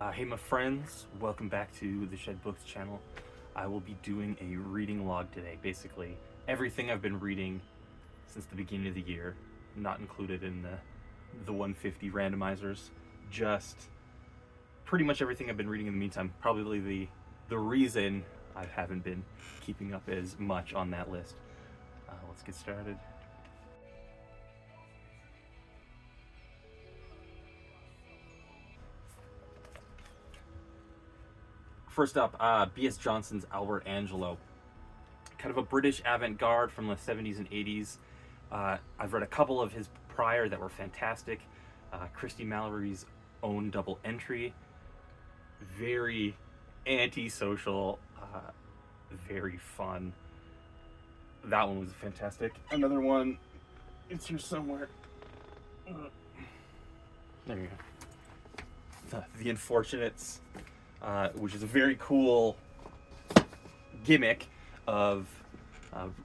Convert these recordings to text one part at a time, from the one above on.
Hey my friends, welcome back to the Shed Books channel. I will be doing a reading log today. Basically, everything I've been reading since the beginning of the year, not included in the 150 randomizers, just pretty much everything I've been reading in the meantime. Probably the reason I haven't been keeping up as much on that list. Let's get started. First up, B.S. Johnson's Albert Angelo. Kind of a British avant-garde from the 70s and 80s. I've read a couple of his prior that were fantastic. Christy Mallory's Own Double Entry. Very antisocial, very fun. That one was fantastic. Another one, it's here somewhere. There you go. The Unfortunates. Which is a very cool gimmick of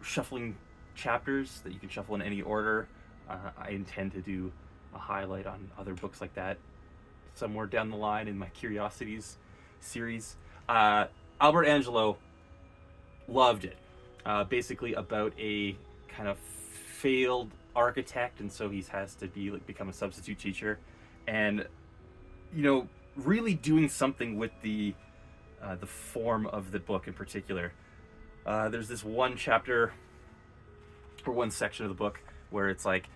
shuffling chapters that you can shuffle in any order. I intend to do a highlight on other books like that somewhere down the line in my Curiosities series. Albert Angelo, loved it. Basically about a kind of failed architect, and so he has to become a substitute teacher, and really doing something with the form of the book in particular. There's this one chapter or one section of the book where it's like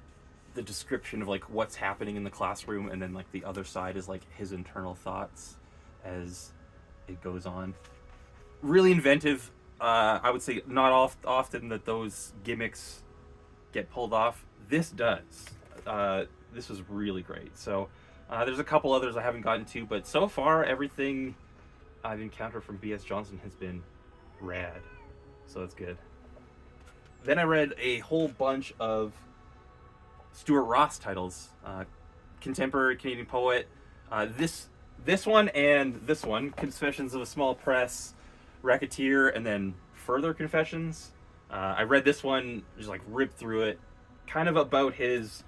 the description of like what's happening in the classroom, and then like the other side is like his internal thoughts as it goes on. Really inventive. I would say not often that those gimmicks get pulled off. This does. This was really great. So there's a couple others I haven't gotten to, but so far everything I've encountered from B.S. Johnson has been rad. So that's good. Then I read a whole bunch of Stuart Ross titles. Contemporary Canadian poet. This one and this one, Confessions of a Small Press, Racketeer, and then Further Confessions. I read this one, just like ripped through it. Kind of about his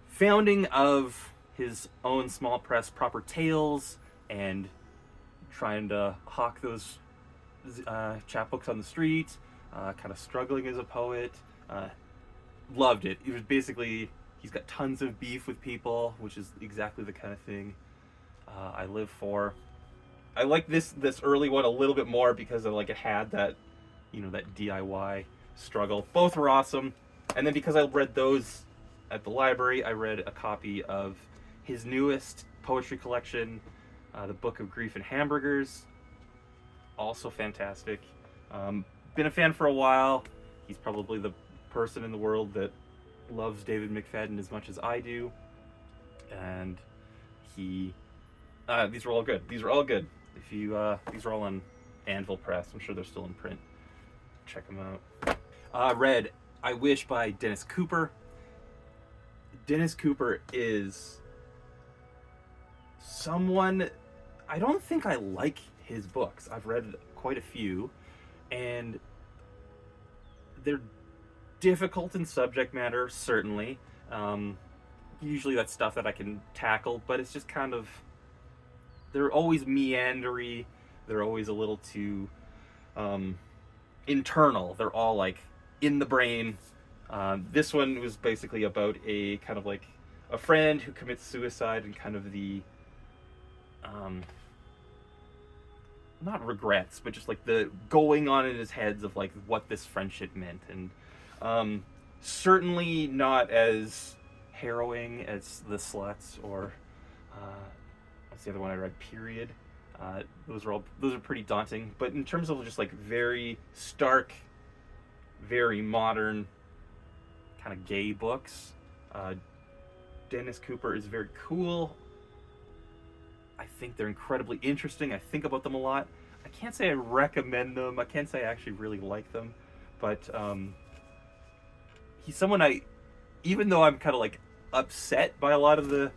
founding of his own small press, Proper Tales, and trying to hawk those chapbooks on the street, kind of struggling as a poet. Loved it. It was basically, he's got tons of beef with people, which is exactly the kind of thing I live for. I like this early one a little bit more because it had that, that DIY struggle. Both were awesome. And then because I read those at the library, I read a copy of his newest poetry collection, The Book of Grief and Hamburgers. Also fantastic. Been a fan for a while. He's probably the person in the world that loves David McFadden as much as I do. And these are all good. These are all good. If you, these are all on Anvil Press. I'm sure they're still in print. Check them out. Read I Wish by Dennis Cooper. Dennis Cooper is someone, I don't think I like his books. I've read quite a few, and they're difficult in subject matter, certainly. Usually that's stuff that I can tackle, but it's just kind of, they're always meandery. They're always a little too internal. They're all like in the brain. This one was basically about a kind of like a friend who commits suicide, and kind of the not regrets, but just like the going on in his heads of like what this friendship meant. And certainly not as harrowing as The Sluts or what's the other one I read, Period. Those are pretty daunting, but in terms of just like very stark, very modern kind of gay books, Dennis Cooper is very cool. I think they're incredibly interesting. I think about them a lot. I can't say I recommend them. I can't say I actually really like them, but he's someone even though I'm kind of like upset by a lot of the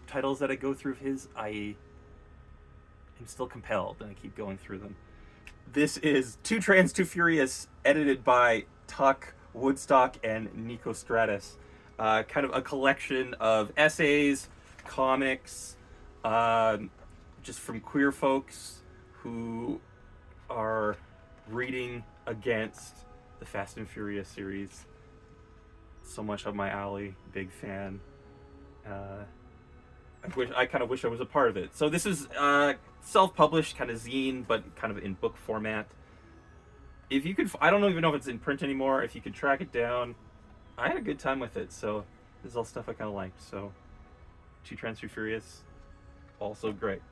titles that I go through of his, I am still compelled, and I keep going through them. This is Too Trans, Too Furious, edited by Tuck Woodstock and Nico Stratus. Kind of a collection of essays, comics, just from queer folks who are reading against the Fast and Furious series. So much up my alley, big fan. I kind of wish I was a part of it. So this is self-published, kind of zine, but kind of in book format. If you could, I don't even know if it's in print anymore. If you could track it down, I had a good time with it. So this is all stuff I kind of liked. So Two Trans Three Furious, also great.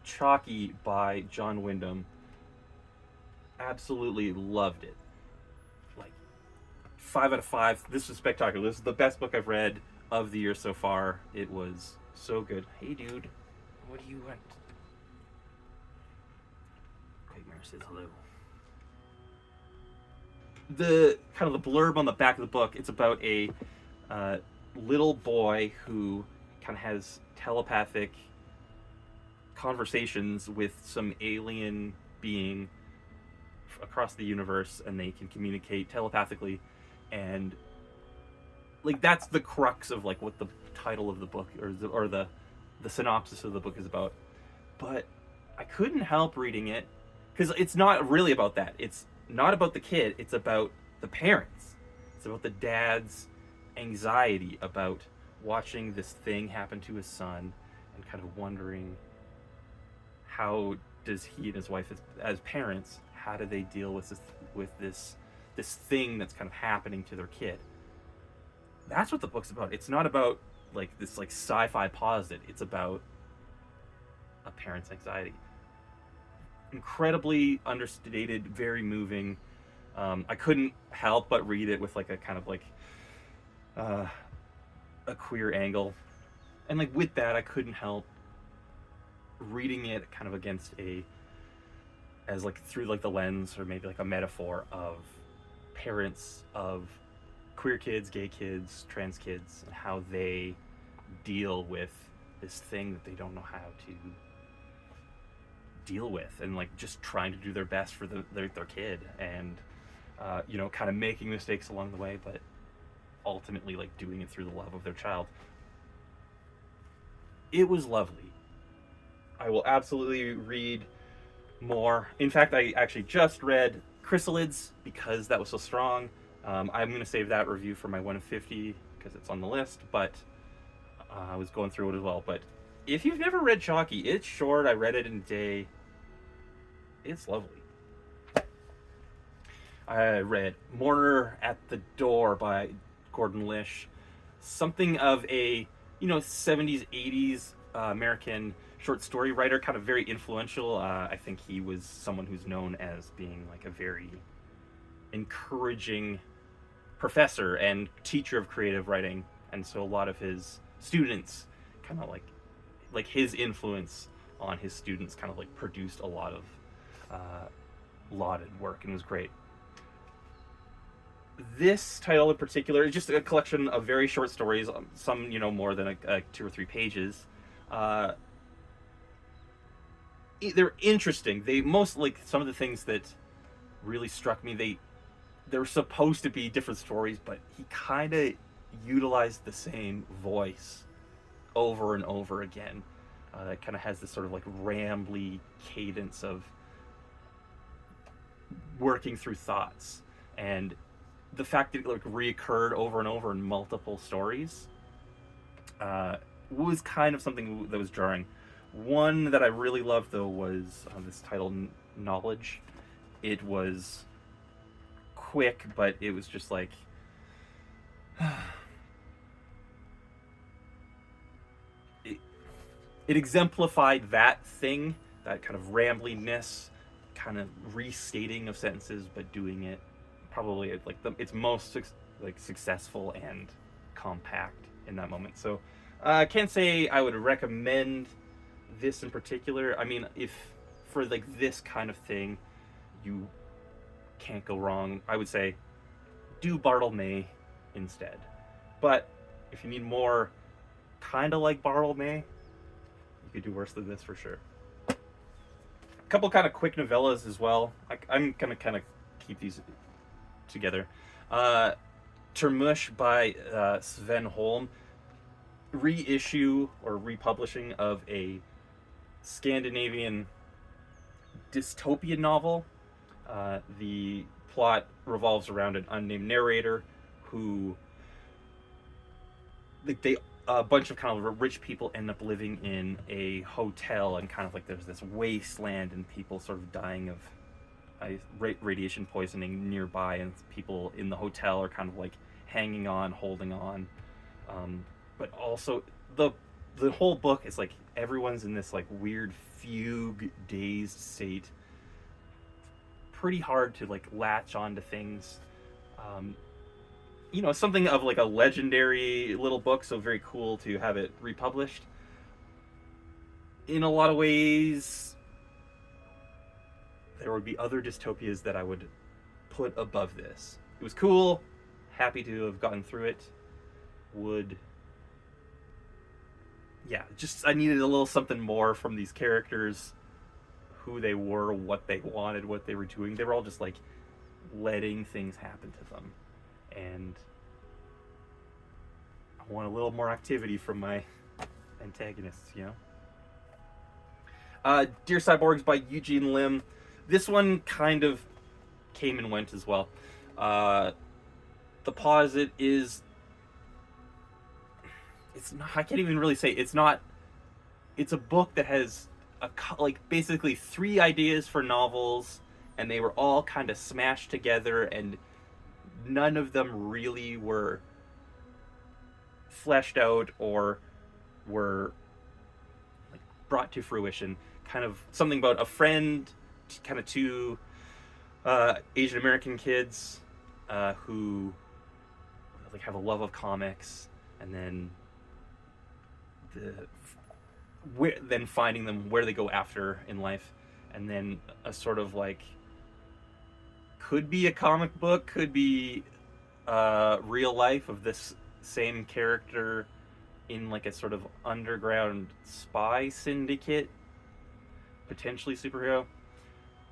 Chocky by John Wyndham. Absolutely loved it. Like 5 out of 5. This was spectacular. This is the best book I've read of the year so far. It was so good. Hey dude, what do you want? Quagmire says hello. The kind of the blurb on the back of the book, it's about a little boy who kind of has telepathic conversations with some alien being across the universe, and they can communicate telepathically, and like that's the crux of like what the title of the book or the synopsis of the book is about. But I couldn't help reading it because it's not really about that. It's not about the kid, it's about the parents. It's about the dad's anxiety about watching this thing happen to his son and kind of wondering how does he and his wife as parents, how do they deal with this thing that's kind of happening to their kid. That's what the book's about. It's not about like this like sci-fi posit. It's about a parent's anxiety. Incredibly understated, very moving. I couldn't help but read it with like a kind of like a queer angle, and like with that I couldn't help reading it kind of against as like through like the lens or maybe like a metaphor of parents of queer kids, gay kids, trans kids, and how they deal with this thing that they don't know how to deal with, and like just trying to do their best for their kid, and you know, kind of making mistakes along the way, but ultimately like doing it through the love of their child. It was lovely. I will absolutely read more. In fact, I actually just read Chrysalids because that was so strong. I'm going to save that review for my 1 of 50 because it's on the list, but I was going through it as well. But if you've never read Chocky, it's short. I read it in a day. It's lovely. I read Mourner at the Door by Gordon Lish. Something of a, you know, 70s, 80s American short story writer, kind of very influential. I think he was someone who's known as being like a very encouraging professor and teacher of creative writing, and so a lot of his students kind of like his influence on his students kind of like produced a lot of lauded work, and it was great. This title in particular is just a collection of very short stories, some, you know, more than 2 or 3 pages. They're interesting. They most, like, some of the things that really struck me, they're supposed to be different stories, but he kind of utilized the same voice over and over again. It kind of has this sort of like rambly cadence of working through thoughts, and the fact that it like reoccurred over and over in multiple stories was kind of something that was jarring. One that I really loved though was this title, Knowledge. It was quick, but it was just like it exemplified that thing, that kind of rambliness, kind of restating of sentences, but doing it probably at like its most successful and compact in that moment. So I can't say I would recommend this in particular. I mean, if for like this kind of thing you can't go wrong, I would say do Bartlemy instead. But if you need more kind of like Bartlemy, you could do worse than this for sure. A couple kind of quick novellas as well. I'm gonna kind of keep these together. Termush by Sven Holm, reissue or republishing of a Scandinavian dystopian novel. The plot revolves around an unnamed narrator who a bunch of kind of rich people end up living in a hotel, and kind of like there's this wasteland and people sort of dying of radiation poisoning nearby, and people in the hotel are kind of like hanging on, holding on. But also the whole book is like everyone's in this like weird fugue dazed state. Pretty hard to like latch onto things. Something of like a legendary little book, so very cool to have it republished. In a lot of ways, there would be other dystopias that I would put above this. It was cool, happy to have gotten through it. I needed a little something more from these characters, who they were, what they wanted, what they were doing. They were all just like letting things happen to them. And I want a little more activity from my antagonists, Dear Cyborgs by Eugene Lim. This one kind of came and went as well. The posit is... It's not, I can't even really say. It's a book that has basically 3 ideas for novels, and they were all kind of smashed together, and none of them really were fleshed out or were like brought to fruition. Kind of something about a friend, kind of 2 Asian American kids who like have a love of comics, and then then finding them where they go after in life, and then a sort of like, could be a comic book, could be real life of this same character in like a sort of underground spy syndicate, potentially superhero.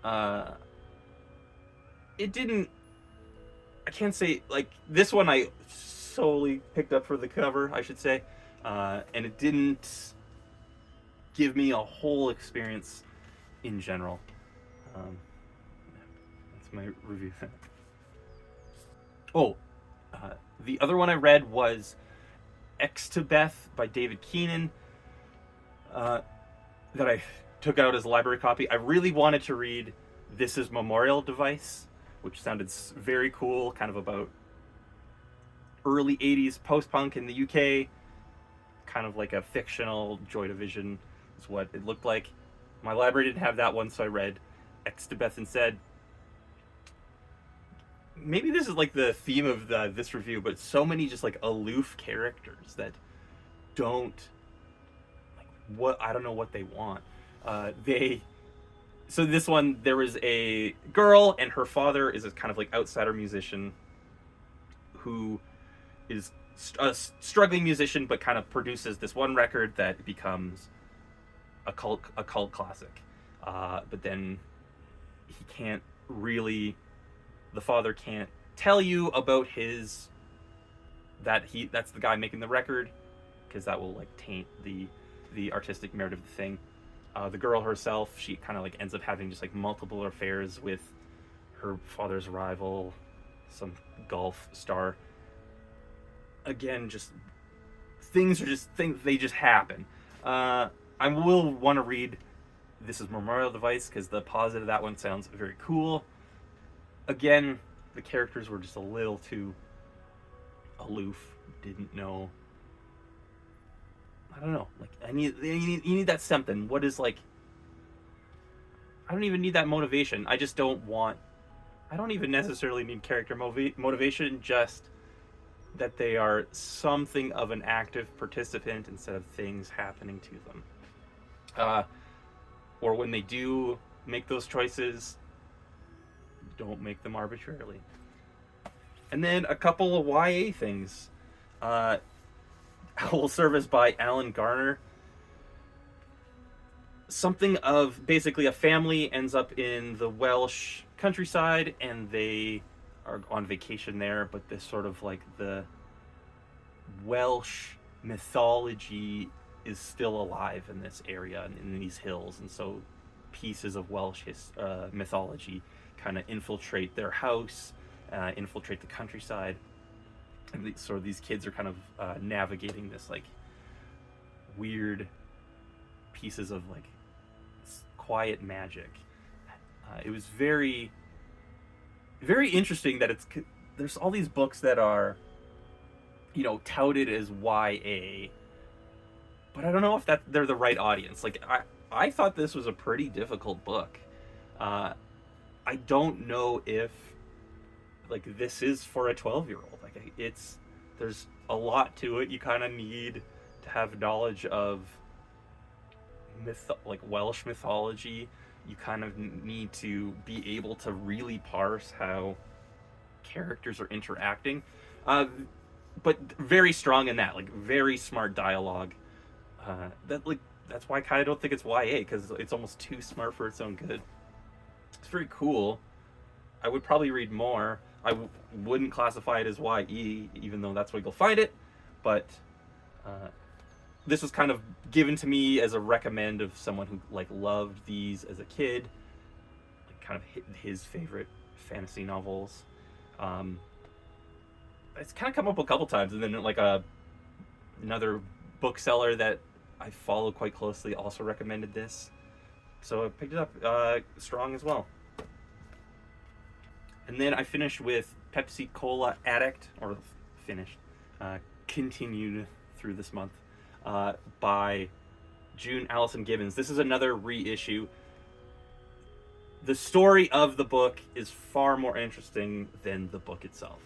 I can't say, like, this one I solely picked up for the cover, I should say, and it didn't give me a whole experience in general. That's my review. The other one I read was Xtabeth by David Keenan, that I took out as a library copy. I really wanted to read This Is Memorial Device, which sounded very cool, kind of about early 80s post-punk in the UK, kind of like a fictional Joy Division is what it looked like. My library didn't have that one, so I read Xtabeth instead. Maybe this is like the theme of this review, but so many just like aloof characters that don't, like, I don't know what they want. So this one, there was a girl, and her father is a kind of like outsider musician who is a struggling musician, but kind of produces this one record that becomes a cult classic. But then he can't really, the father can't tell you about that's the guy making the record, because that will like taint the artistic merit of the thing. The girl herself, she kind of like ends up having just like multiple affairs with her father's rival, some golf star. Again, just things they just happen. I will want to read This Is Memorial Device, because the posit of that one sounds very cool. Again, the characters were just a little too aloof. Didn't know. I don't know. Like, you need that something. What is, like, I don't even need that motivation. I don't even necessarily need character motivation, just that they are something of an active participant instead of things happening to them. Or when they do make those choices, don't make them arbitrarily. And then a couple of YA things. Owl Service by Alan Garner. Something of basically a family ends up in the Welsh countryside, and they are on vacation there, but this sort of like the Welsh mythology is still alive in this area and in these hills, and so pieces of Welsh mythology kind of infiltrate their house, infiltrate the countryside, and sort of these kids are kind of navigating this like weird pieces of like quiet magic. It was very, very interesting that there's all these books that are, touted as YA, but I don't know if they're the right audience. Like I thought this was a pretty difficult book. I don't know if like this is for a 12-year-old. Like there's a lot to it. You kind of need to have knowledge of like Welsh mythology. You kind of need to be able to really parse how characters are interacting, but very strong in that, like very smart dialogue. That's why I kind of don't think it's YA, because it's almost too smart for its own good. It's very cool. I would probably read more. I wouldn't classify it as YE, even though that's where you'll find it. But this was kind of given to me as a recommend of someone who like loved these as a kid, like kind of hit his favorite fantasy novels. It's kind of come up a couple times, and then like another bookseller that I follow quite closely also recommended this, so I picked it up strong as well. And then I finished with Pepsi-Cola Addict, or continued through this month, by June-Allison Gibbons. This is another reissue. The story of the book is far more interesting than the book itself.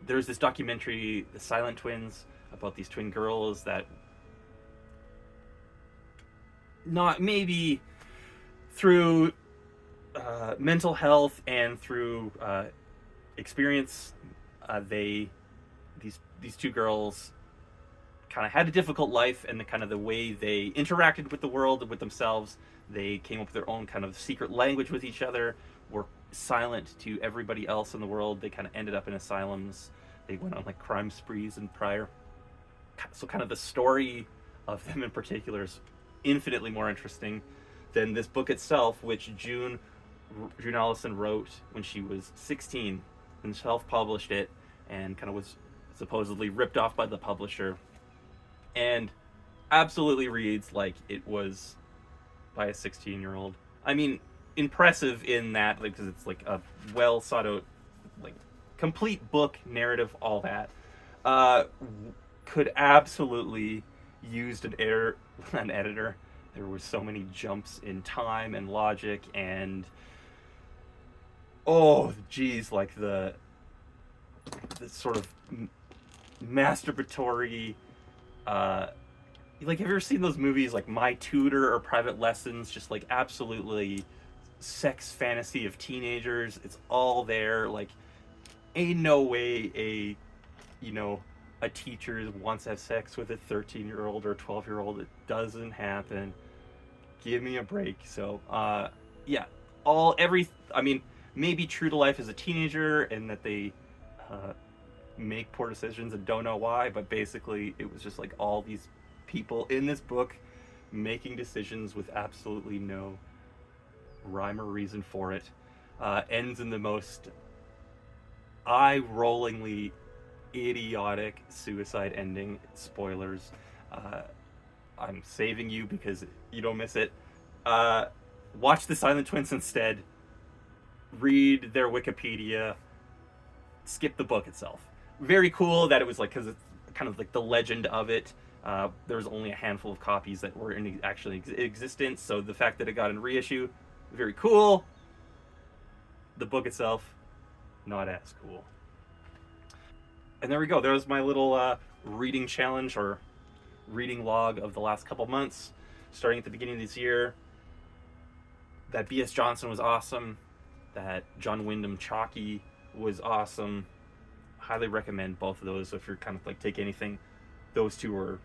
There's this documentary, The Silent Twins, about these twin girls that not maybe through mental health and through experience, these two girls kind of had a difficult life, and the way they interacted with the world, with themselves, they came up with their own kind of secret language with each other, were silent to everybody else in the world. They kind of ended up in asylums. They went on like crime sprees and prior. So kind of the story of them in particular is infinitely more interesting than this book itself, which June-Allison wrote when she was 16 and self-published it, and kind of was supposedly ripped off by the publisher, and absolutely reads like it was by a 16-year-old. I mean, impressive in that, like, because it's like a well sought out, like, complete book, narrative, all that. Could absolutely used an editor. There were so many jumps in time and logic, and like the sort of masturbatory, like, have you ever seen those movies like My Tutor or Private Lessons? Just like absolutely sex fantasy of teenagers. It's all there. Like, ain't no way a teacher wants to have sex with a 13-year-old or a 12-year-old. It doesn't happen. Give me a break. So, yeah, maybe true to life as a teenager, and that they make poor decisions and don't know why, but basically it was just like all these people in this book making decisions with absolutely no rhyme or reason for it. Ends in the most eye-rollingly idiotic suicide ending. Spoilers. I'm saving you because you don't miss it. Watch The Silent Twins instead. Read their Wikipedia. Skip the book itself. Very cool that it was like, because it's kind of like the legend of it. There was only a handful of copies that were in actually existence, so the fact that it got in reissue, very cool. The book itself, not as cool. And there we go. There was my little reading challenge or reading log of the last couple months, starting at the beginning of this year. That B.S. Johnson was awesome. That John Wyndham Chocky was awesome. Highly recommend both of those. So if you're kind of like take anything, those two were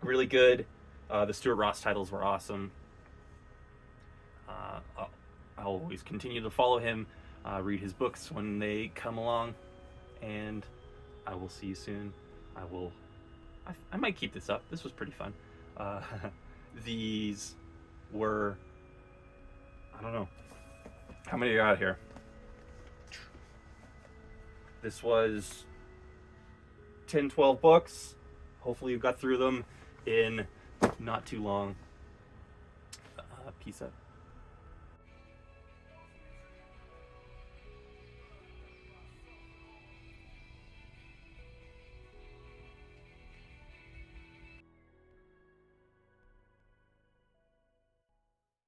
really good. The Stuart Ross titles were awesome. I'll always continue to follow him, read his books when they come along, and I will see you soon. I will I might keep this up. This was pretty fun. These were, I don't know, how many are out here? This was 10, 12 books. Hopefully you got through them in not too long. Peace out.